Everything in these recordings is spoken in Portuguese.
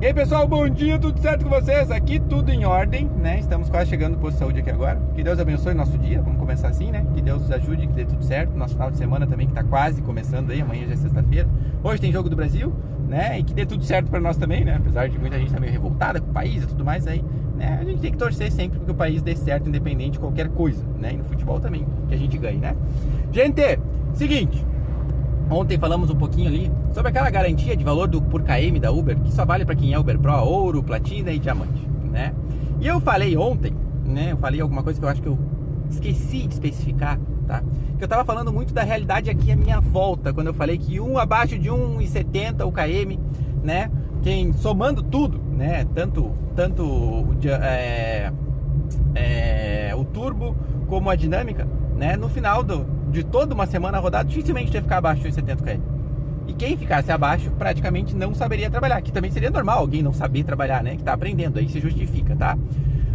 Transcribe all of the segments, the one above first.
E aí pessoal, bom dia, tudo certo com vocês? Aqui tudo em ordem, né? Estamos quase chegando no posto de saúde aqui agora. Que Deus abençoe o nosso dia, vamos começar assim, né? Que Deus nos ajude, que dê tudo certo. Nosso final de semana também que tá quase começando aí, amanhã já é sexta-feira. Hoje tem jogo do Brasil, né? E que dê tudo certo pra nós também, né? Apesar de muita gente estar meio revoltada com o país e tudo mais aí, né? A gente tem que torcer sempre para que o país dê certo, independente de qualquer coisa, né? E no futebol também, que a gente ganhe, né? Gente, seguinte... Ontem falamos um pouquinho ali sobre aquela garantia de valor por KM da Uber, que só vale para quem é Uber Pro, ouro, platina e diamante, né? E eu falei ontem, né? Eu falei alguma coisa que eu acho que eu esqueci de especificar, tá? Que eu tava falando muito da realidade aqui à minha volta, quando eu falei que abaixo de 1,70 o KM, né? Quem somando tudo, né? Tanto o turbo como a dinâmica, né? No final de toda uma semana rodada, dificilmente ia ficar abaixo de 170 km. E quem ficasse abaixo praticamente não saberia trabalhar, que também seria normal alguém não saber trabalhar, né? Que tá aprendendo, aí se justifica, tá?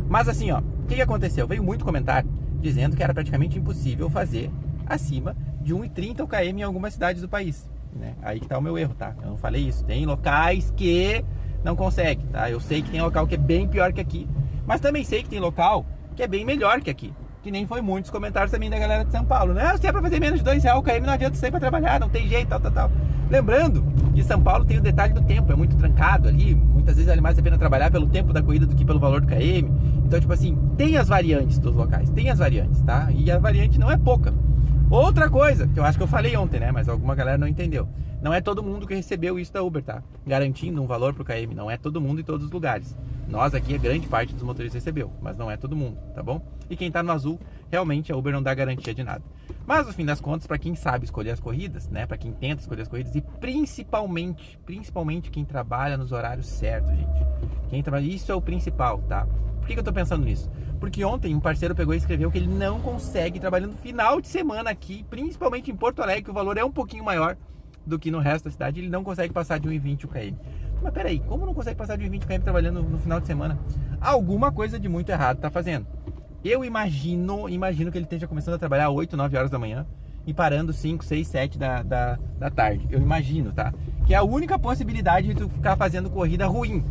Mas assim, ó, o que aconteceu? Veio muito comentário dizendo que era praticamente impossível fazer acima de 1,30 km em algumas cidades do país, né? Aí que tá o meu erro, tá? Eu não falei isso. Tem locais que não consegue, tá? Eu sei que tem local que é bem pior que aqui, mas também sei que tem local que é bem melhor que aqui. Que nem foi muitos comentários também da galera de São Paulo, né? Se é pra fazer menos de R$2 o KM, não adianta sair pra trabalhar, não tem jeito, tal. Lembrando que São Paulo tem o detalhe do tempo, é muito trancado ali, muitas vezes vale mais a pena trabalhar pelo tempo da corrida do que pelo valor do KM. Então, tipo assim, tem as variantes dos locais, tem as variantes, tá? E a variante não é pouca. Outra coisa, que eu acho que eu falei ontem, né? Mas alguma galera não entendeu. Não é todo mundo que recebeu isso da Uber, tá? Garantindo um valor pro KM, não é todo mundo em todos os lugares. Nós aqui, a grande parte dos motoristas recebeu, mas não é todo mundo, tá bom? E quem tá no azul, realmente a Uber não dá garantia de nada. Mas no fim das contas, para quem sabe escolher as corridas, né? Para quem tenta escolher as corridas e principalmente quem trabalha nos horários certos, gente. Quem trabalha, isso é o principal, tá? Por que eu tô pensando nisso? Porque ontem um parceiro pegou e escreveu que ele não consegue trabalhar no final de semana aqui, principalmente em Porto Alegre, que o valor é um pouquinho maior do que no resto da cidade, ele não consegue passar de 1,20 o KM. Mas peraí, como não consegue passar de 1,20 km trabalhando no final de semana? Alguma coisa de muito errado tá fazendo. Eu imagino que ele esteja começando a trabalhar 8, 9 horas da manhã e parando 5, 6, 7 da tarde. Eu imagino, tá? Que é a única possibilidade de tu ficar fazendo corrida ruim,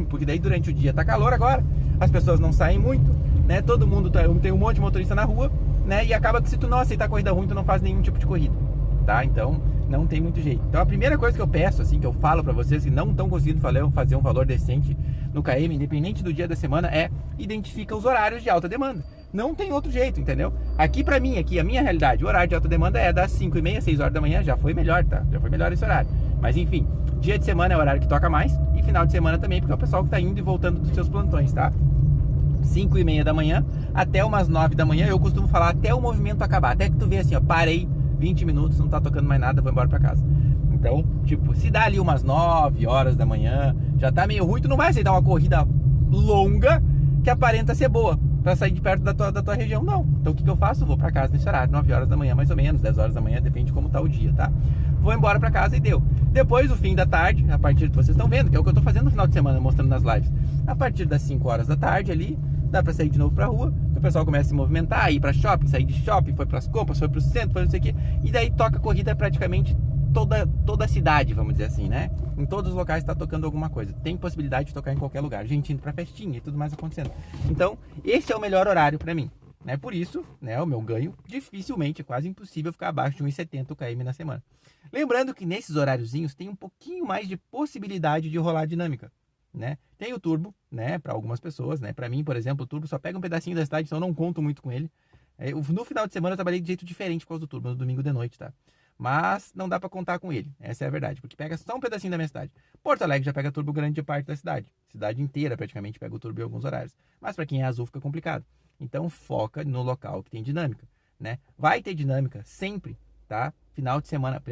porque daí durante o dia tá calor agora, as pessoas não saem muito, né? Todo mundo tem um monte de motorista na rua, né? E acaba que se tu não aceitar corrida ruim, tu não faz nenhum tipo de corrida, tá? Então não tem muito jeito. Então a primeira coisa que eu peço, assim, que eu falo pra vocês que não estão conseguindo fazer um valor decente no KM, independente do dia da semana, é identifica os horários de alta demanda. Não tem outro jeito, entendeu? Aqui pra mim, aqui a minha realidade, o horário de alta demanda é das 5h30, 6 horas da manhã, já foi melhor, tá? Já foi melhor esse horário. Mas enfim, dia de semana é o horário que toca mais e final de semana também, porque é o pessoal que tá indo e voltando dos seus plantões, tá? 5h30 da manhã até umas 9 da manhã, eu costumo falar até o movimento acabar, até que tu vê assim, ó, parei 20 minutos, não tá tocando mais nada, vou embora pra casa. Então, tipo, se dá ali umas 9 horas da manhã, já tá meio ruim, tu não vai aceitar uma corrida longa que aparenta ser boa pra sair de perto da tua região, não. Então o que eu faço? Vou pra casa nesse horário, 9 horas da manhã mais ou menos, 10 horas da manhã, depende de como tá o dia, tá? Vou embora pra casa e deu. Depois, o fim da tarde, a partir que vocês estão vendo, que é o que eu tô fazendo no final de semana, mostrando nas lives, a partir das 5 horas da tarde ali, dá pra sair de novo pra rua, o pessoal começa a se movimentar, ir pra shopping, sair de shopping, foi pras compras, foi pro centro, foi não sei o quê, e daí toca a corrida praticamente toda a cidade, vamos dizer assim, né? Em todos os locais tá tocando alguma coisa. Tem possibilidade de tocar em qualquer lugar, gente indo pra festinha e tudo mais acontecendo. Então, esse é o melhor horário pra mim, né? Por isso, né, o meu ganho dificilmente, é quase impossível ficar abaixo de 1,70 km na semana. Lembrando que nesses horáriozinhos tem um pouquinho mais de possibilidade de rolar dinâmica, né? Tem o turbo, né, para algumas pessoas, né? Para mim, por exemplo, o turbo só pega um pedacinho da cidade, então eu não conto muito com ele. No final de semana eu trabalhei de jeito diferente por causa do turbo, no domingo de noite, tá? Mas não dá para contar com ele, essa é a verdade, porque pega só um pedacinho da minha cidade. Porto Alegre já pega turbo grande parte da cidade inteira praticamente pega o turbo em alguns horários. Mas para quem é azul fica complicado. Então foca no local que tem dinâmica, né? Vai ter dinâmica sempre, tá? Final de semana,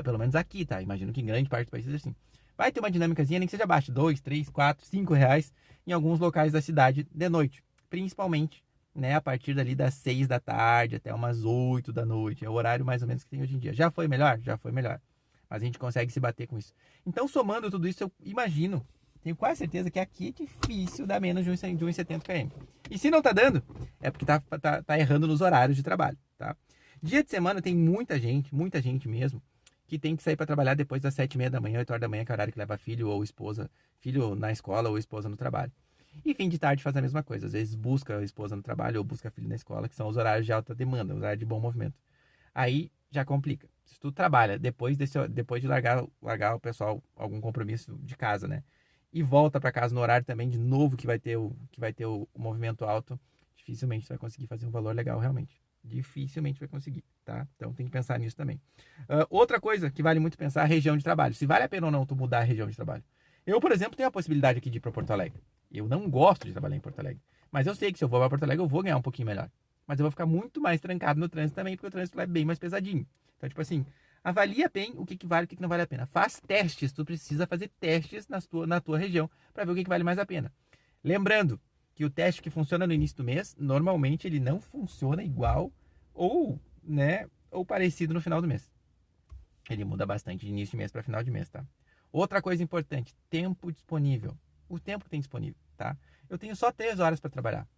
pelo menos aqui, tá? Imagino que em grande parte do país seja assim. Vai ter uma dinâmicazinha, nem que seja abaixo, 2, 3, 4, 5 reais em alguns locais da cidade de noite. Principalmente, né, a partir dali das 6 da tarde até umas 8 da noite. É o horário mais ou menos que tem hoje em dia. Já foi melhor? Já foi melhor. Mas a gente consegue se bater com isso. Então, somando tudo isso, eu imagino, tenho quase certeza que aqui é difícil dar menos de 1,70 km. E se não tá dando, é porque tá errando nos horários de trabalho, tá? Dia de semana tem muita gente mesmo, que tem que sair para trabalhar depois das 7h30 da manhã, 8 horas da manhã, que é o horário que leva filho ou esposa, filho na escola ou esposa no trabalho. E fim de tarde faz a mesma coisa. Às vezes busca a esposa no trabalho ou busca filho na escola, que são os horários de alta demanda, os horários de bom movimento. Aí já complica. Se tu trabalha depois de largar o pessoal algum compromisso de casa, né? E volta para casa no horário também de novo que vai ter o movimento alto, dificilmente tu vai conseguir fazer um valor legal realmente. Dificilmente vai conseguir, tá? Então tem que pensar nisso também. Outra coisa que vale muito pensar é a região de trabalho. Se vale a pena ou não tu mudar a região de trabalho. Eu, por exemplo, tenho a possibilidade aqui de ir para Porto Alegre. Eu não gosto de trabalhar em Porto Alegre. Mas eu sei que se eu for para Porto Alegre eu vou ganhar um pouquinho melhor. Mas eu vou ficar muito mais trancado no trânsito também, porque o trânsito lá é bem mais pesadinho. Então, tipo assim, avalia bem o que vale e o que não vale a pena. Faz testes, tu precisa fazer testes na tua região para ver o que vale mais a pena. Lembrando que o teste que funciona no início do mês, normalmente ele não funciona igual ou parecido no final do mês. Ele muda bastante de início de mês para final de mês, tá? Outra coisa importante, tempo disponível. O tempo que tem disponível, tá? Eu tenho só 3 horas para trabalhar.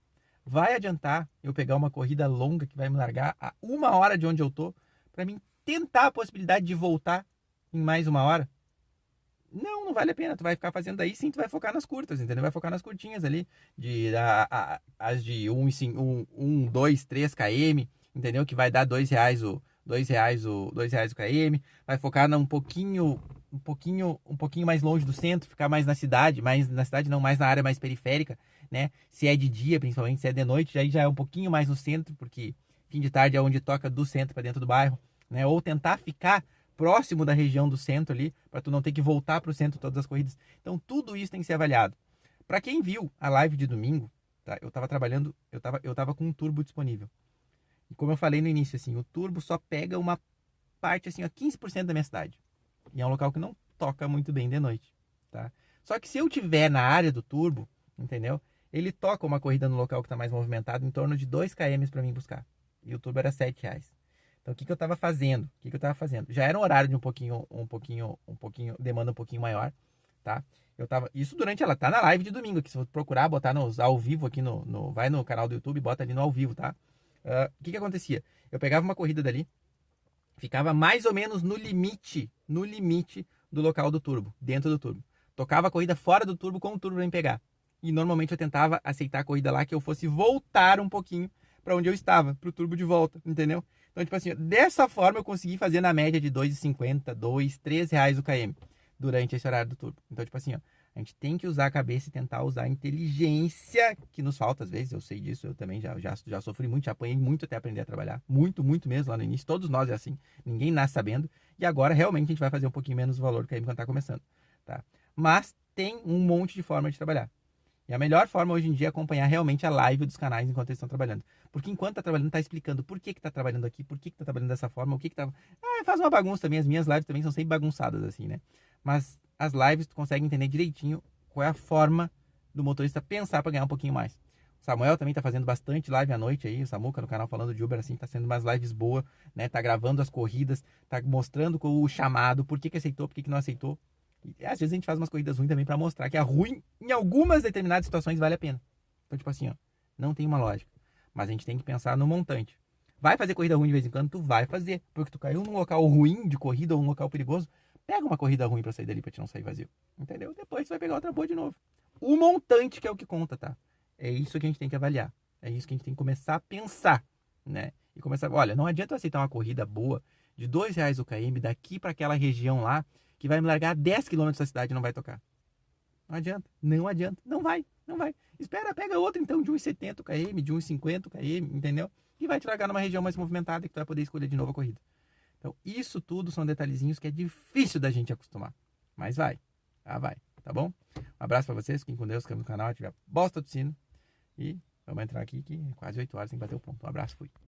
Vai adiantar eu pegar uma corrida longa que vai me largar a 1 hora de onde eu tô para mim tentar a possibilidade de voltar em mais 1 hora? Não vale a pena. Tu vai ficar fazendo aí sim, tu vai focar nas curtas, entendeu? Vai focar nas curtinhas ali, as de 1, 2, 3 km, entendeu? Que vai dar R$2 o km. Vai focar um pouquinho mais longe do centro, ficar mais na cidade, mais na área mais periférica, né? Se é de dia, principalmente, se é de noite, aí já é um pouquinho mais no centro, porque fim de tarde é onde toca do centro para dentro do bairro, né? Ou tentar ficar próximo da região do centro ali, para tu não ter que voltar para o centro todas as corridas. Então, tudo isso tem que ser avaliado. Para quem viu a live de domingo, tá? Eu estava trabalhando, eu tava com um turbo disponível. E como eu falei no início, assim, o turbo só pega uma parte, assim, 15% da minha cidade. E é um local que não toca muito bem de noite, tá? Só que se eu tiver na área do turbo, entendeu? Ele toca uma corrida no local que está mais movimentado em torno de 2 km para mim buscar. E o turbo era R$7. Então o que eu estava fazendo? Já era um horário de um pouquinho, demanda um pouquinho maior, tá? Isso durante ela tá na live de domingo, que se você procurar, botar ao vivo aqui vai no canal do YouTube, bota ali no ao vivo, tá? O que acontecia? Eu pegava uma corrida dali, ficava mais ou menos no limite do local do turbo, dentro do turbo. Tocava a corrida fora do turbo com o turbo para me pegar. E normalmente eu tentava aceitar a corrida lá que eu fosse voltar um pouquinho para onde eu estava, pro turbo de volta, entendeu? Então, tipo assim, dessa forma eu consegui fazer na média de R$2,50, R$3 o km durante esse horário do turbo. Então, tipo assim, ó, a gente tem que usar a cabeça e tentar usar a inteligência que nos falta às vezes. Eu sei disso, eu também já sofri muito, já apanhei muito até aprender a trabalhar. Muito, muito mesmo lá no início. Todos nós é assim. Ninguém nasce sabendo. E agora realmente a gente vai fazer um pouquinho menos valor do km quando tá começando, tá? Mas tem um monte de forma de trabalhar. E a melhor forma hoje em dia é acompanhar realmente a live dos canais enquanto eles estão trabalhando. Porque enquanto tá trabalhando, tá explicando por que tá trabalhando aqui, por que tá trabalhando dessa forma, o que tá... faz uma bagunça também, as minhas lives também são sempre bagunçadas assim, né? Mas as lives tu consegue entender direitinho qual é a forma do motorista pensar para ganhar um pouquinho mais. O Samuel também tá fazendo bastante live à noite aí, o Samuca no canal falando de Uber assim, tá sendo umas lives boas, né? Tá gravando as corridas, tá mostrando o chamado, por que aceitou, por que não aceitou. E às vezes a gente faz umas corridas ruins também para mostrar que a ruim, em algumas determinadas situações, vale a pena. Então, tipo assim, ó, não tem uma lógica. Mas a gente tem que pensar no montante. Vai fazer corrida ruim de vez em quando? Tu vai fazer. Porque tu caiu num local ruim de corrida ou num local perigoso, pega uma corrida ruim para sair dali, para te não sair vazio. Entendeu? Depois tu vai pegar outra boa de novo. O montante que é o que conta, tá? É isso que a gente tem que avaliar. É isso que a gente tem que começar a pensar, né? E começar, olha, não adianta eu aceitar uma corrida boa de R$2 o km daqui para aquela região lá, que vai me largar a 10 km da cidade e não vai tocar. Não adianta, não vai. Espera, pega outra então de 1,70 km, de 1,50 km, entendeu? E vai te largar numa região mais movimentada que tu vai poder escolher de novo a corrida. Então, isso tudo são detalhezinhos que é difícil da gente acostumar. Mas vai, tá bom? Um abraço pra vocês, fiquem com Deus, fiquem no canal, tiver bosta do sino. E vamos entrar aqui que é quase 8 horas, tem que bater o ponto. Um abraço, fui.